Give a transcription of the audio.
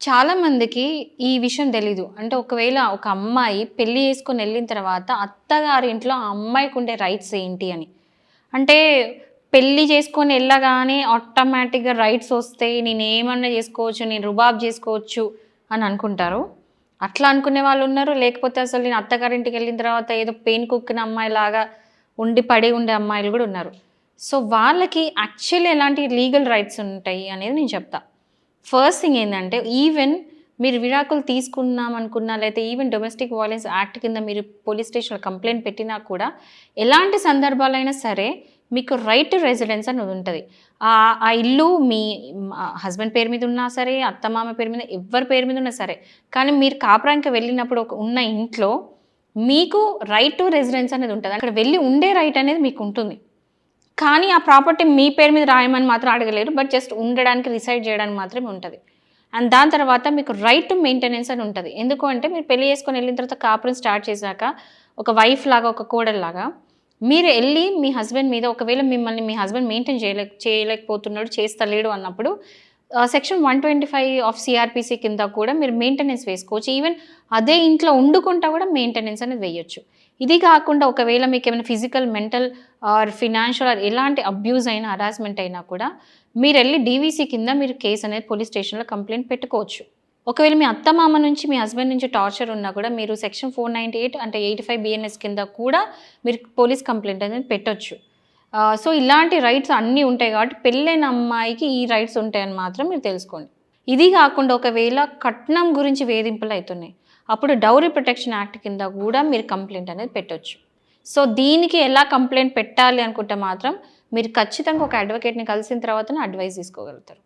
చాలామందికి ఈ విషయం తెలీదు. అంటే ఒకవేళ ఒక అమ్మాయి పెళ్లి చేసుకొని ఎళ్ళిన తర్వాత అత్తగారింట్లో ఆ అమ్మాయికి ఉండే రైట్స్ ఏంటి అని. అంటే పెళ్లి చేసుకొని ఎళ్ళగానే ఆటోమేటిక్‌గా రైట్స్ వస్తాయి. నేనేమన్నా చేసుకోవచ్చు, నేను రుబాబ్ చేసుకోవచ్చు అని అనుకుంటారు. అట్లా అనుకునే వాళ్ళున్నారు. లేకపోతే అసలు నేను అత్తగారింటికెళ్ళిన తర్వాత ఏదో పెయిన్ కుక్కిన అమ్మాయిలాగా ఉండి పడి ఉండే అమ్మాయిలు గూడా ఉన్నారు. సో, వాళ్ళకి యాక్చువల్లీ ఎలాంటి లీగల్ రైట్స్ ఉంటాయి అనేది నేను చెప్తా. ఫస్ట్ థింగ్ ఏందంటే, ఈవెన్ మీరు విడాకులు తీసుకుందాం అనుకున్నా, లేతే ఈవెన్ డొమెస్టిక్ వయలెన్స్ యాక్ట్ కింద మీరు పోలీస్ స్టేషన్‌లో కంప్లెయింట్ పెట్టినా కూడా, ఎలాంటి సందర్భాలైనా సరే, మీకు రైట్ టు రెసిడెన్స్ అనేది ఉంటది. ఆ ఇల్లు మీ హస్బెండ్ పేరు మీద ఉన్నా సరే, అత్తమామ పేరు మీద ఎవ్వరి పేరు మీద ఉన్నా సరే, కానీ మీరు కాపురానికి వెళ్ళినప్పుడు ఉన్న ఇంట్లో మీకు రైట్ టు రెసిడెన్స్ అనేది ఉంటది. అక్కడ వెళ్లి ఉండే రైట్ అనేది మీకుంటుంది. కానీ ఆ ప్రాపర్టీ మీ పేరు మీద రాయమని మాత్రం అడగలేరు. బట్ జస్ట్ ఉండడానికి, రిసైడ్ చేయడానికి మాత్రమే ఉంటది. అండ్ దాని తర్వాత మీకు రైట్ టు మెయింటెనెన్స్ అని ఉంటది. ఎందుకు అంటే మీరు పెళ్లి చేసుకొని ఎళ్ళిన తర్వాత కాపురం స్టార్ట్ చేశాక ఒక వైఫ్ లాగా, ఒక కోడల్లాగా మీరు ఎళ్లి మీ హస్బెండ్ మీద ఒకవేళ మిమ్మల్ని మీ హస్బెండ్ మెయింటైన్ చేయలేకపోతున్నాడు, చేస్తలేడు అన్నప్పుడు సెక్షన్ 125 ఆఫ్ సీఆర్‌పీసీ కింద కూడా మీరు మెయింటెనెన్స్ వేసుకోవచ్చు. ఈవెన్ అదే ఇంట్లో వండుకుంటా కూడా మెయింటెనెన్స్ అనేది వేయొచ్చు. ఇది కాకుండా ఒకవేళ మీకేమైనా physical, mental or financial or ఎలాంటి అబ్యూజ్ అయినా, హరాస్మెంట్ అయినా కూడా మీరెళ్లి డీవీసీ కింద మీరు కేస్ అనేది పోలీస్ స్టేషన్‌లో కంప్లెయింట్ పెట్టుకోవచ్చు. ఒకవేళ మీ అత్తమామ నుంచి, మీ హస్బెండ్ నుంచి టార్చర్ ఉన్నా కూడా మీరు సెక్షన్ 498 అంటే 85 బిఎన్ఎస్ కింద కూడా మీరు పోలీస్ కంప్లెయింట్ అనేది పెట్టొచ్చు. సో, ఇలాంటి రైట్స్ అన్నీ ఉంటాయి కాబట్టి పెళ్ళైన అమ్మాయికి ఈ రైట్స్ ఉంటాయని మాత్రం మీరు తెలుసుకోండి. ఇది కాకుండా ఒకవేళ కట్నం గురించి వేధింపులు అయితున్నాయి. అప్పుడు డౌరీ ప్రొటెక్షన్ యాక్ట్ కింద కూడా మీరు కంప్లెయింట్ అనేది పెట్టొచ్చు. సో, దీనికి ఎలా కంప్లెయింట్ పెట్టాలి అనుకుంటే మాత్రం మీరు ఖచ్చితంగా ఒక అడ్వకేట్‌ని కలిసిన తర్వాతనే అడ్వైస్ తీసుకోగలుగుతారు.